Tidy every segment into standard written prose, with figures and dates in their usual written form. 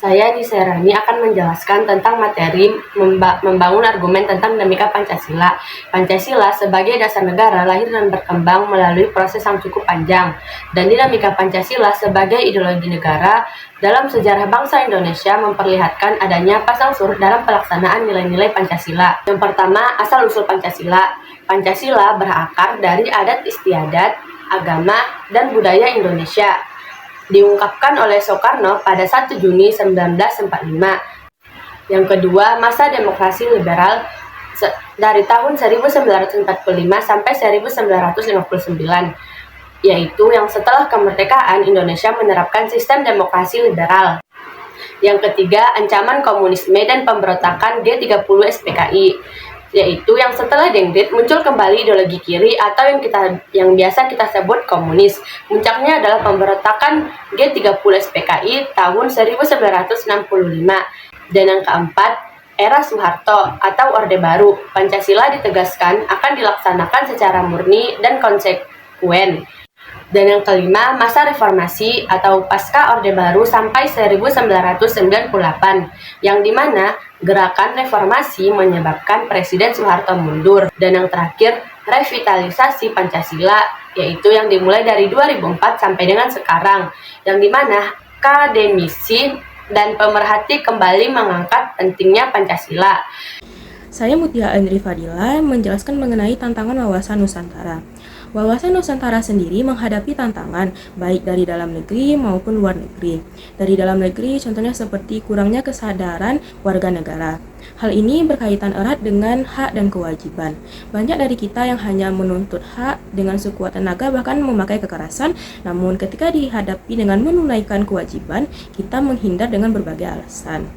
Saya di Serani akan menjelaskan tentang materi membangun argumen tentang dinamika Pancasila. Pancasila sebagai dasar negara lahir dan berkembang melalui proses yang cukup panjang, dan dinamika Pancasila sebagai ideologi negara dalam sejarah bangsa Indonesia memperlihatkan adanya pasang surut dalam pelaksanaan nilai-nilai Pancasila. Yang pertama, asal-usul Pancasila. Pancasila berakar dari adat istiadat, agama, dan budaya Indonesia. Diungkapkan oleh Soekarno pada 1 Juni 1945. Yang kedua, masa demokrasi liberal dari tahun 1945 sampai 1959, yaitu yang setelah kemerdekaan Indonesia menerapkan sistem demokrasi liberal. Yang ketiga, ancaman komunisme dan pemberontakan G30 SPKI, yaitu yang setelah Dengdit muncul kembali ideologi kiri atau yang biasa kita sebut komunis. Puncaknya adalah pemberontakan G30 SPKI tahun 1965. Dan yang keempat, era Soeharto atau Orde Baru. Pancasila ditegaskan akan dilaksanakan secara murni dan konsekuen. Dan yang kelima, masa reformasi atau pasca Orde Baru sampai 1998, yang dimana gerakan reformasi menyebabkan Presiden Soeharto mundur. Dan yang terakhir, revitalisasi Pancasila, yaitu yang dimulai dari 2004 sampai dengan sekarang, yang dimana akademisi dan pemerhati kembali mengangkat pentingnya Pancasila. Saya Mutia Andri Fadila menjelaskan mengenai tantangan wawasan Nusantara. Wawasan Nusantara sendiri menghadapi tantangan baik dari dalam negeri maupun luar negeri. Dari dalam negeri contohnya seperti kurangnya kesadaran warga negara. Hal ini berkaitan erat dengan hak dan kewajiban. Banyak dari kita yang hanya menuntut hak dengan sekuat tenaga bahkan memakai kekerasan, namun ketika dihadapi dengan menunaikan kewajiban, kita menghindar dengan berbagai alasan.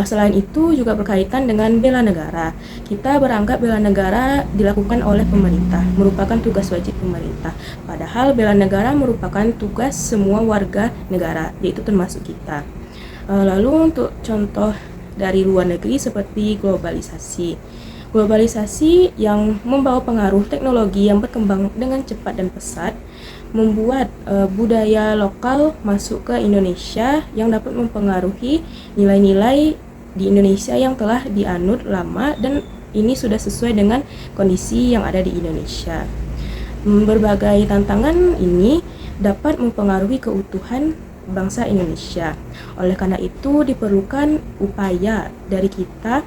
Selain itu juga berkaitan dengan bela negara. Kita beranggap bela negara dilakukan oleh pemerintah, merupakan tugas wajib pemerintah. Padahal bela negara merupakan tugas semua warga negara, yaitu termasuk kita. Lalu untuk contoh dari luar negeri seperti globalisasi. Globalisasi yang membawa pengaruh teknologi yang berkembang dengan cepat dan pesat, membuat budaya lokal masuk ke Indonesia yang dapat mempengaruhi nilai-nilai di Indonesia yang telah dianut lama, dan ini sudah sesuai dengan kondisi yang ada di Indonesia. Berbagai tantangan ini dapat mempengaruhi keutuhan bangsa Indonesia. Oleh karena itu diperlukan upaya dari kita,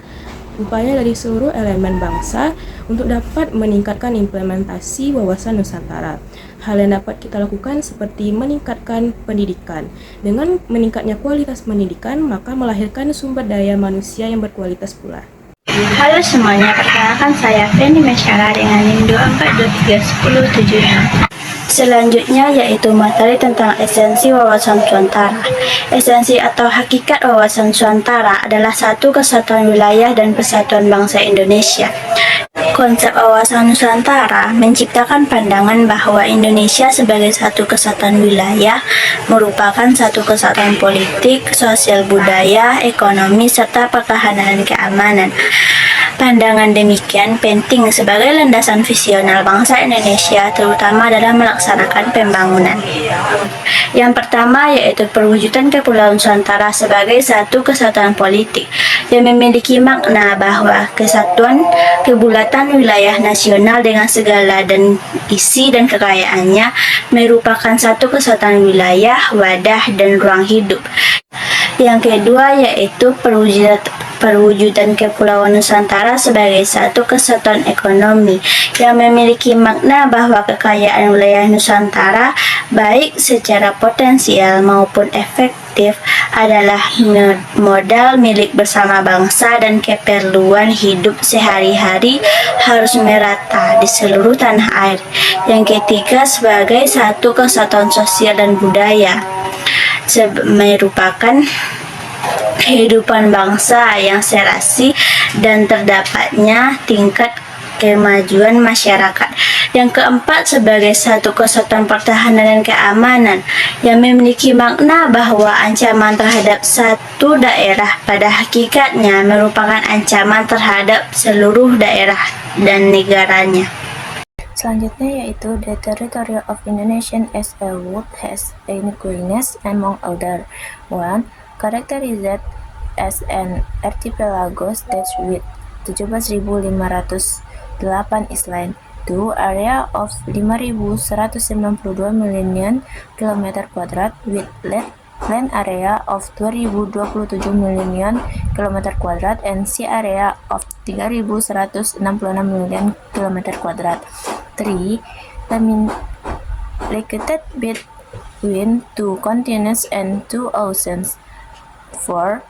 upaya dari seluruh elemen bangsa untuk dapat meningkatkan implementasi wawasan Nusantara. Hal yang dapat kita lakukan seperti meningkatkan pendidikan. Dengan meningkatnya kualitas pendidikan, maka melahirkan sumber daya manusia yang berkualitas pula. Halo semuanya, perkenalkan saya Feni Mesyara dengan NIM 24231076. Selanjutnya yaitu materi tentang esensi wawasan Nusantara. Esensi atau hakikat wawasan Nusantara adalah satu kesatuan wilayah dan persatuan bangsa Indonesia. Konsep wawasan Nusantara menciptakan pandangan bahwa Indonesia sebagai satu kesatuan wilayah merupakan satu kesatuan politik, sosial, budaya, ekonomi, serta pertahanan dan keamanan. Pandangan demikian penting sebagai landasan visional bangsa Indonesia, terutama dalam melaksanakan pembangunan. Yang pertama yaitu perwujudan Kepulauan Nusantara sebagai satu kesatuan politik yang memiliki makna bahwa kesatuan kebulatan wilayah nasional dengan segala dan isi dan kekayaannya merupakan satu kesatuan wilayah, wadah, dan ruang hidup. Yang kedua yaitu perwujudan Kepulauan Nusantara sebagai satu kesatuan ekonomi yang memiliki makna bahwa kekayaan wilayah Nusantara baik secara potensial maupun efektif adalah modal milik bersama bangsa dan keperluan hidup sehari-hari harus merata di seluruh tanah air. Yang ketiga sebagai satu kesatuan sosial dan budaya merupakan kehidupan bangsa yang serasi dan terdapatnya tingkat kemajuan masyarakat. Yang keempat sebagai satu kesatuan pertahanan dan keamanan yang memiliki makna bahwa ancaman terhadap satu daerah pada hakikatnya merupakan ancaman terhadap seluruh daerah dan negaranya. Selanjutnya yaitu the territory of Indonesia as a whole has a greatness among other. 1. characterized as an archipelago state with 17.508 islands, to area of 5.192 million km² with land area of 2.027 million km² and sea area of 3.166 million km². 3. Located between two continents and two oceans. 4.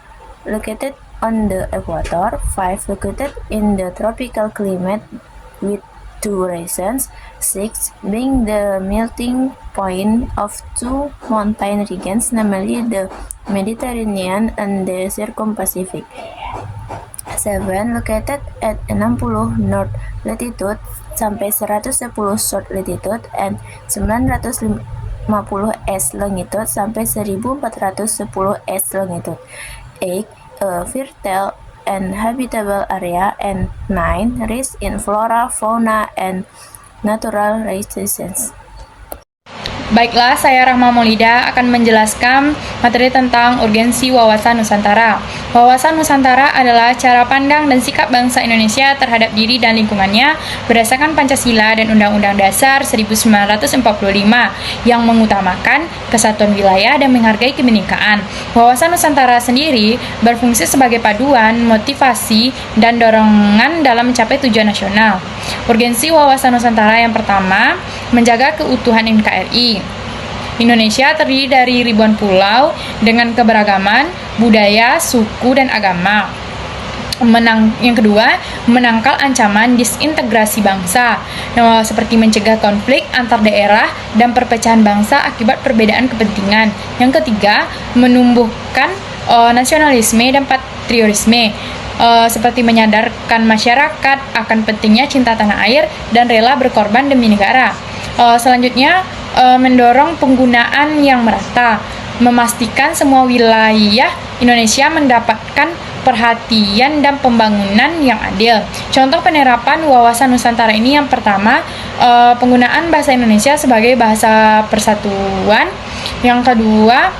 Located on the equator. 5. Located in the tropical climate with two regions. 6. Being the melting point of two mountain regions, namely the Mediterranean and the Circum-Pacific. 7. Located at 60 north latitude sampai 110 south latitude and 950 east longitude sampai 1410 east longitude. 8. A fertile and habitable area. And 9. Rich in flora, fauna, and natural resources. Baiklah, saya Rahma Maulida akan menjelaskan materi tentang urgensi wawasan Nusantara. Wawasan Nusantara adalah cara pandang dan sikap bangsa Indonesia terhadap diri dan lingkungannya berdasarkan Pancasila dan Undang-Undang Dasar 1945 yang mengutamakan kesatuan wilayah dan menghargai kebinekaan. Wawasan Nusantara sendiri berfungsi sebagai paduan, motivasi, dan dorongan dalam mencapai tujuan nasional. Urgensi wawasan Nusantara yang pertama, menjaga keutuhan NKRI. Indonesia terdiri dari ribuan pulau dengan keberagaman budaya, suku, dan agama. Yang kedua, menangkal ancaman disintegrasi bangsa, seperti mencegah konflik antar daerah dan perpecahan bangsa akibat perbedaan kepentingan. Yang ketiga, menumbuhkan nasionalisme dan patriotisme, seperti menyadarkan masyarakat akan pentingnya cinta tanah air dan rela berkorban demi negara. Selanjutnya, mendorong penggunaan yang merata, memastikan semua wilayah Indonesia mendapatkan perhatian dan pembangunan yang adil. Contoh penerapan wawasan Nusantara ini yang pertama, penggunaan bahasa Indonesia sebagai bahasa persatuan. Yang kedua,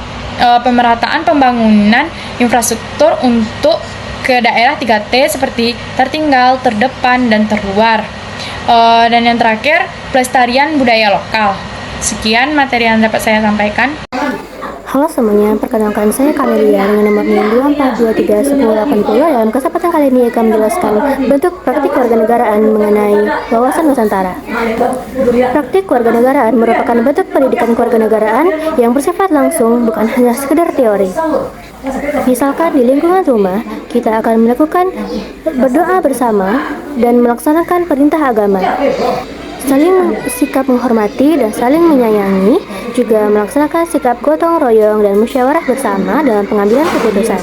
pemerataan pembangunan infrastruktur untuk ke daerah 3T seperti tertinggal, terdepan, dan terluar. Dan yang terakhir, pelestarian budaya lokal. Sekian materi yang dapat saya sampaikan. Halo semuanya, perkenalkan saya Kamelia dengan nomor NIM 24231080. Dalam kesempatan kali ini akan menjelaskan bentuk praktik kewarganegaraan mengenai wawasan Nusantara. Praktik kewarganegaraan merupakan bentuk pendidikan kewarganegaraan yang bersifat langsung, bukan hanya sekedar teori. Misalkan di lingkungan rumah, kita akan melakukan berdoa bersama dan melaksanakan perintah agama. Saling sikap menghormati dan saling menyayangi, juga melaksanakan sikap gotong royong dan musyawarah bersama dalam pengambilan keputusan.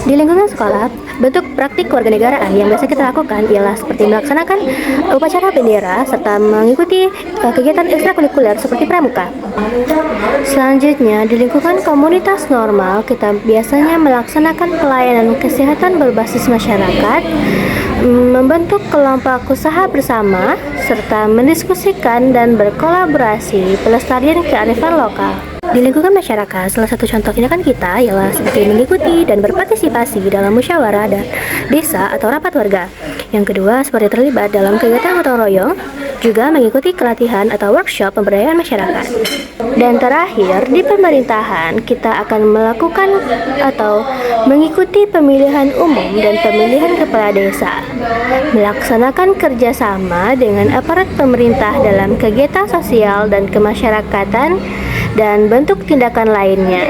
Di lingkungan sekolah, bentuk praktik kewarganegaraan yang biasa kita lakukan ialah seperti melaksanakan upacara bendera serta mengikuti kegiatan ekstrakurikuler seperti pramuka. Selanjutnya, di lingkungan komunitas normal, kita biasanya melaksanakan pelayanan kesehatan berbasis masyarakat, membentuk kelompok usaha bersama, serta mendiskusikan dan berkolaborasi pelestarian kearifan lokal. Di lingkungan masyarakat, salah satu contoh tindakan kita ialah seperti mengikuti dan berpartisipasi dalam musyawarah dan desa atau rapat warga. Yang kedua, seperti terlibat dalam kegiatan gotong royong, juga mengikuti pelatihan atau workshop pemberdayaan masyarakat. Dan terakhir, di pemerintahan, kita akan melakukan atau mengikuti pemilihan umum dan pemilihan kepala desa, melaksanakan kerjasama dengan aparat pemerintah dalam kegiatan sosial dan kemasyarakatan, dan bentuk tindakan lainnya.